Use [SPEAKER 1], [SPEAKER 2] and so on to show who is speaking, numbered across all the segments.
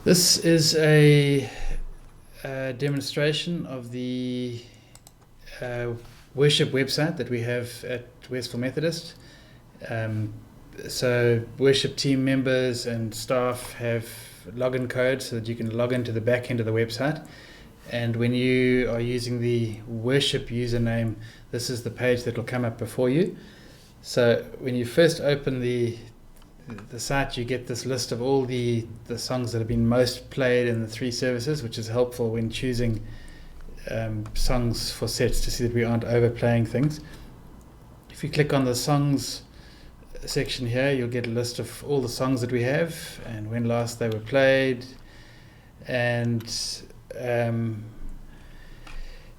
[SPEAKER 1] This is a demonstration of the worship website that we have at Westville Methodist. So worship team members and staff have login codes so that you can log into the back end of the website. And when you are using the worship username, this is the page that will come up before you. So when you first open the site, you get this list of all the songs that have been most played in the 3 services, which is helpful when choosing songs for sets to see that we aren't overplaying things. If you click on the songs section here, you'll get a list of all the songs that we have and when last they were played. And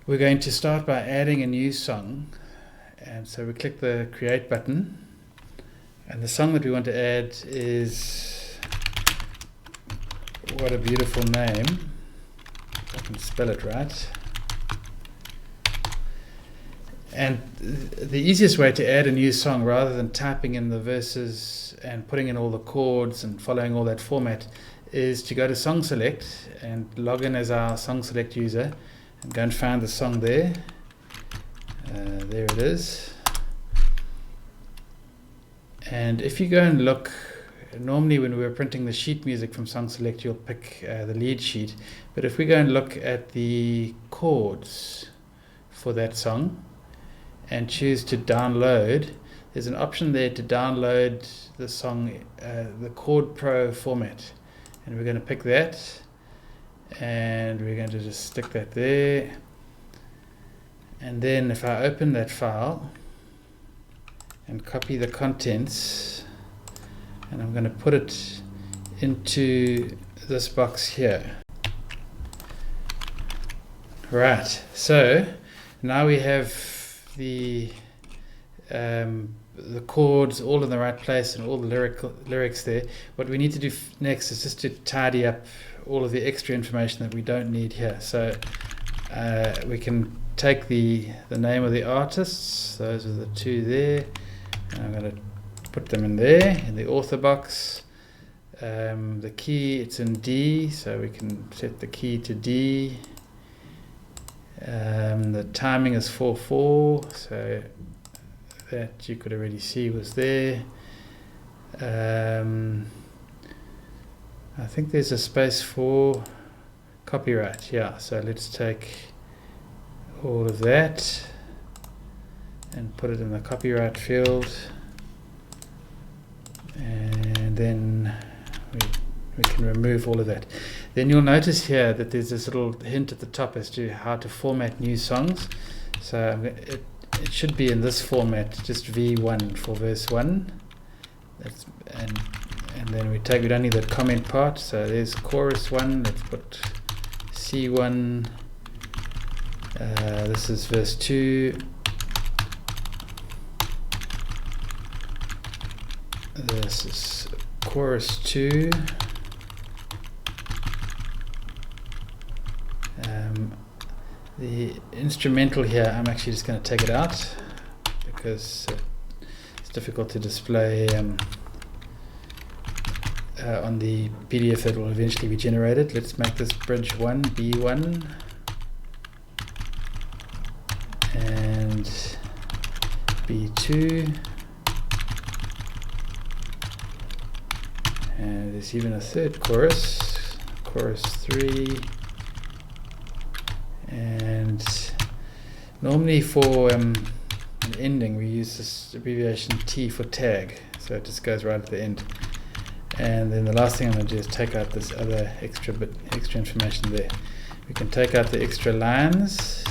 [SPEAKER 1] we're going to start by adding a new song. And so we click the create button. And the song that we want to add is What a Beautiful Name. If I can spell it right. And the easiest way to add a new song, rather than typing in the verses and putting in all the chords and following all that format, is to go to Song Select and log in as our Song Select user and go and find the song there. There it is. And if you go and look, normally when we were printing the sheet music from Song Select, you'll pick the lead sheet. But if we go and look at the chords for that song and choose to download, there's an option there to download the song, the Chord Pro format. And we're going to pick that, and we're going to just stick that there. And then if I open that file and copy the contents, and I'm going to put it into this box here. Right, so now we have the chords all in the right place and all the lyrics there. What we need to do next is just to tidy up all of the extra information that we don't need here. So we can take the name of the artists, those are the 2 there. And I'm going to put them in there, in the author box. The key, it's in D, so we can set the key to D. The timing is 4/4, so that you could already see was there. I think there's a space for copyright, yeah, so let's take all of that and put it in the copyright field, and then we can remove all of that. Then you'll notice here that there's this little hint at the top as to how to format new songs. So it should be in this format, just V1 for verse 1. And then we don't need that comment part, so there's chorus 1, let's put C1. This is verse 2. This is chorus 2. The instrumental here, I'm actually just going to take it out because it's difficult to display on the PDF that will eventually be generated. Let's make this bridge 1, B1, and B2. And there's even a third chorus, chorus 3. And normally for an ending we use this abbreviation T for tag, so it just goes right at the end. And then the last thing I'm going to do is take out this other extra information there. We can take out the extra lines.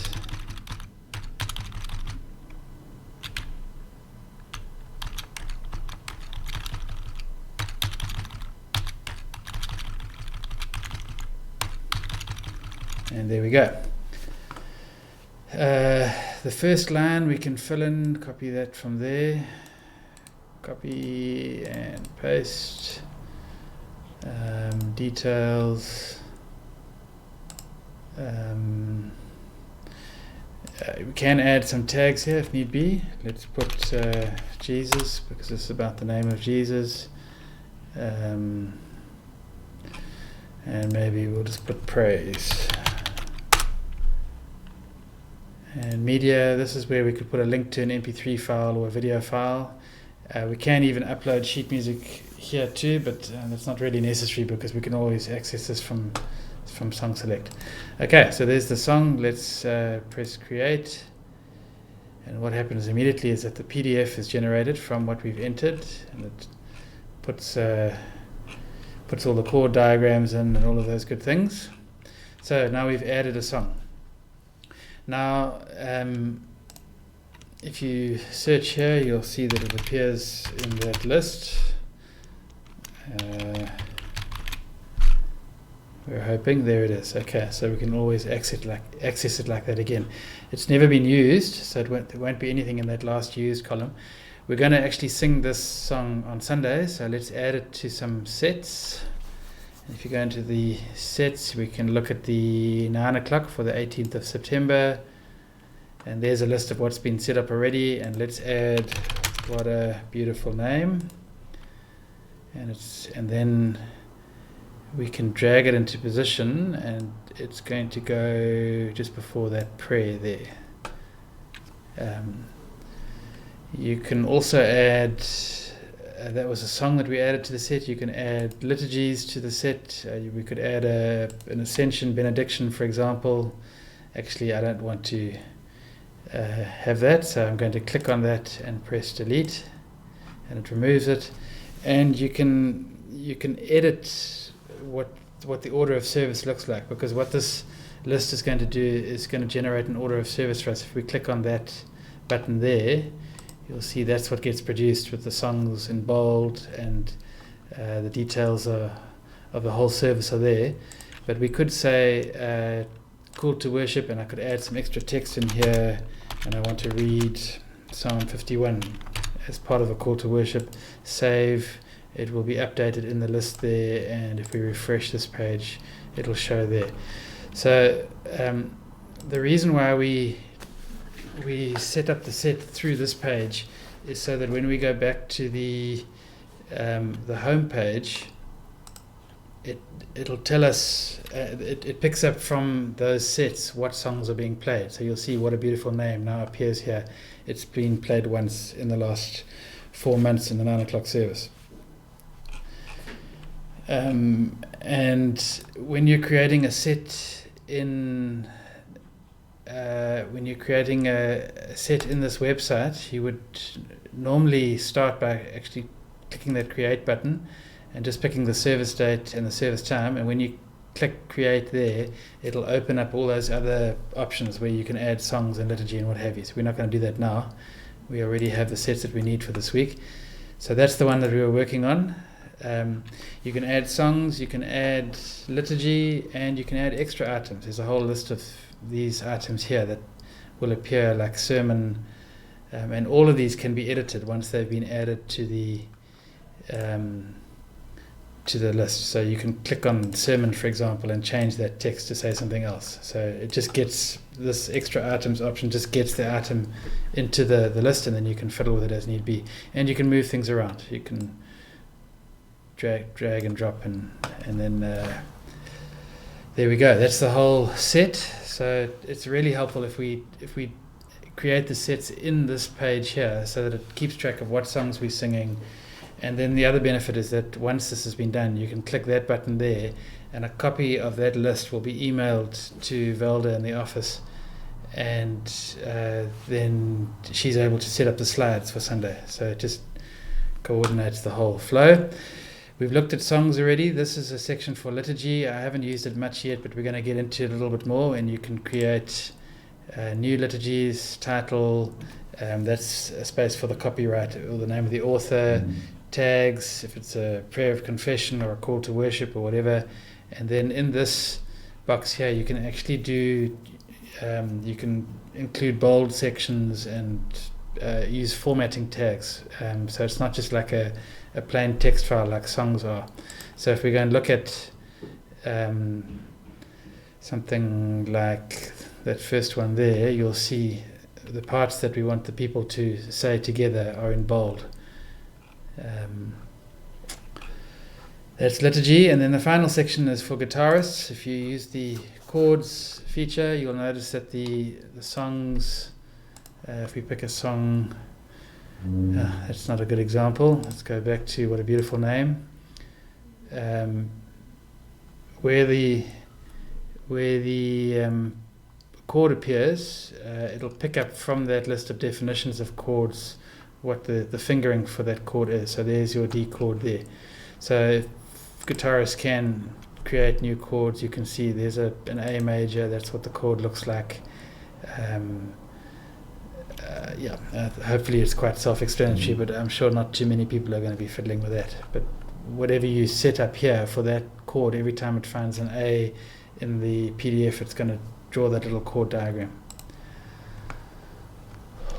[SPEAKER 1] And there we go. The first line we can fill in, copy that from there, copy and paste, details, we can add some tags here if need be. Let's put Jesus, because it's about the name of Jesus. And maybe we'll just put praise. And media, this is where we could put a link to an MP3 file or a video file. We can even upload sheet music here too, but that's not really necessary because we can always access this from Song Select. Okay, so there's the song. Let's press create. And what happens immediately is that the PDF is generated from what we've entered, and it puts all the chord diagrams in and all of those good things. So now we've added a song. Now, if you search here, you'll see that it appears in that list. We're hoping, there it is. Okay, so we can always access it like that again. It's never been used, so there won't be anything in that last used column. We're going to actually sing this song on Sunday, so let's add it to some sets. If you go into the sets, we can look at the 9 o'clock for the 18th of September. And there's a list of what's been set up already. And let's add What a Beautiful Name. And then we can drag it into position, and it's going to go just before that prayer there. You can also add... that was a song that we added to the set. You can add liturgies to the set. We could add an Ascension benediction, for example. Actually, I don't want to have that, so I'm going to click on that and press delete, and it removes it. And you can edit what the order of service looks like, because what this list is going to do is going to generate an order of service for us. If we click on that button there, you'll see that's what gets produced with the songs in bold, and the details of the whole service are there. But we could say call to worship, and I could add some extra text in here, and I want to read Psalm 51 as part of a call to worship. Save, it will be updated in the list there, and if we refresh this page, it'll show there. So the reason why we set up the set through this page is so that when we go back to the home page, it'll tell us, it picks up from those sets what songs are being played. So you'll see What a Beautiful Name now appears here. It's been played once in the last 4 months in the 9 o'clock service. And when you're creating a set in this website, you would normally start by actually clicking that create button and just picking the service date and the service time. And when you click create there, it'll open up all those other options where you can add songs and liturgy and what have you. So we're not going to do that now. We already have the sets that we need for this week. So that's the one that we were working on. You can add songs, you can add liturgy, and you can add extra items. There's a whole list of these items here that will appear like sermon, and all of these can be edited once they've been added to the list. So you can click on sermon, for example, and change that text to say something else. So it just gets this extra items option, just gets the item into the list, and then you can fiddle with it as need be. And you can move things around. You can drag and drop, and then there we go. That's the whole set. So it's really helpful if we create the sets in this page here, so that it keeps track of what songs we're singing. And then the other benefit is that once this has been done, you can click that button there, and a copy of that list will be emailed to Velda in the office, and then she's able to set up the slides for Sunday. So it just coordinates the whole flow. We've looked at songs already. This is a section for liturgy. I haven't used it much yet, but we're going to get into it a little bit more, and you can create new liturgies, title, that's a space for the copyright or the name of the author, tags, if it's a prayer of confession or a call to worship or whatever. And then in this box here, you can actually do, you can include bold sections and use formatting tags. So it's not just like a plain text file like songs are. So if we go and look at something like that first one there, you'll see the parts that we want the people to say together are in bold. That's liturgy, and then the final section is for guitarists. If you use the chords feature, you'll notice that the songs, if we pick a song, that's not a good example. Let's go back to What a Beautiful Name. Where the chord appears, it'll pick up from that list of definitions of chords what the fingering for that chord is. So there's your D chord there. So guitarists can create new chords. You can see there's an A major. That's what the chord looks like. Hopefully it's quite self-explanatory, but I'm sure not too many people are going to be fiddling with that. But whatever you set up here for that chord, every time it finds an A in the PDF, it's going to draw that little chord diagram.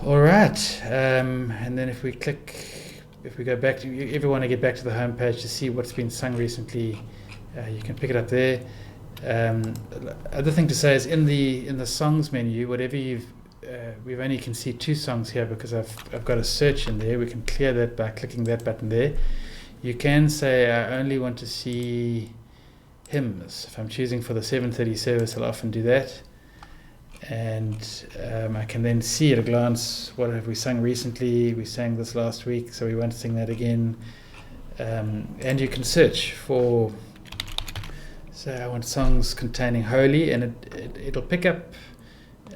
[SPEAKER 1] All right, and then if we go back to, if you want to get back to the home page to see what's been sung recently, you can pick it up there. Other thing to say is in the songs menu, whatever we only can see 2 songs here because I've got a search in there. We can clear that by clicking that button there. You can say I only want to see hymns. If I'm choosing for the 7:30 service, I'll often do that. And I can then see at a glance what have we sung recently. We sang this last week, so we won't sing that again. And you can search for, say I want songs containing holy, and it'll pick up.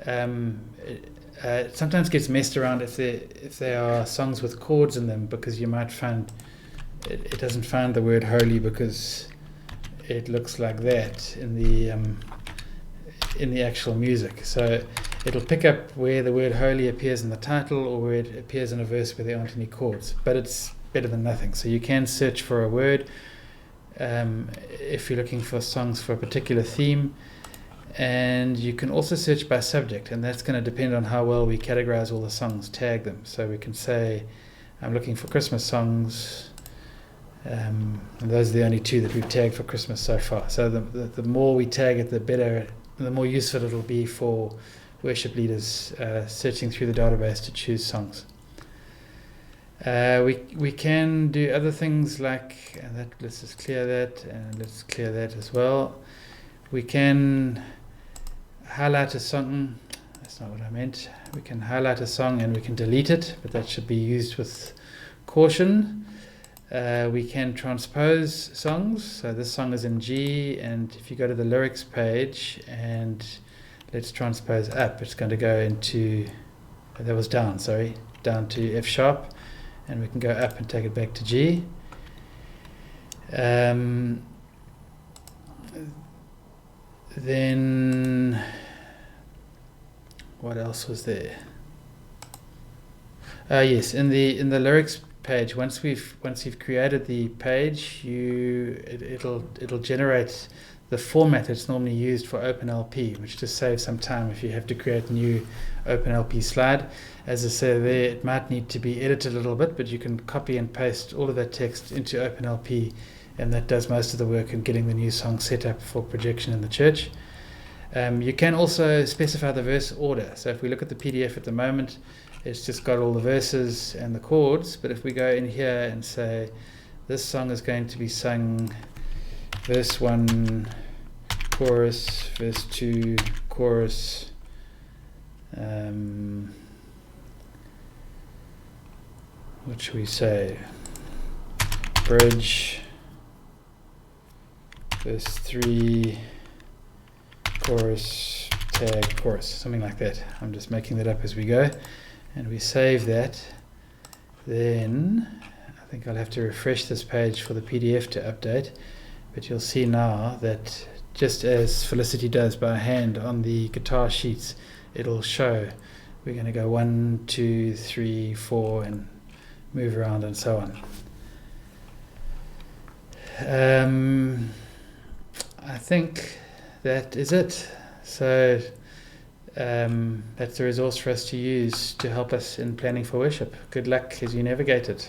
[SPEAKER 1] It sometimes gets messed around if there are songs with chords in them, because you might find it doesn't find the word holy because it looks like that in the actual music. So it'll pick up where the word holy appears in the title or where it appears in a verse where there aren't any chords, but it's better than nothing. So you can search for a word if you're looking for songs for a particular theme, and you can also search by subject, and that's going to depend on how well we categorize all the songs, tag them. So we can say I'm looking for Christmas songs, and those are the only 2 that we've tagged for Christmas so far. So the more we tag it, the better, the more useful it'll be for worship leaders searching through the database to choose songs. We can do other things like, let's just clear that, and let's clear that as well. We can highlight a song. That's not what I meant. We can highlight a song and we can delete it, but that should be used with caution. We can transpose songs. So this song is in G, and if you go to the lyrics page and let's transpose up, it's going to go into, that was down to F sharp, and we can go up and take it back to G. Then what else was there? Yes, in the lyrics page, once you've created the page, it'll generate the format that's normally used for OpenLP, which just saves some time if you have to create a new OpenLP slide. As I say there, it might need to be edited a little bit, but you can copy and paste all of that text into OpenLP, and that does most of the work in getting the new song set up for projection in the church. You can also specify the verse order. So if we look at the PDF at the moment, it's just got all the verses and the chords, but if we go in here and say this song is going to be sung verse 1 chorus, verse 2 chorus, what should we say, bridge, verse 3 chorus, tag chorus, something like that. I'm just making that up as we go, and we save that. Then I think I'll have to refresh this page for the PDF to update, but you'll see now that just as Felicity does by hand on the guitar sheets, it'll show we're going to go 1, 2, 3, 4 and move around and so on. I think that is it. So that's a resource for us to use to help us in planning for worship. Good luck as you navigate it.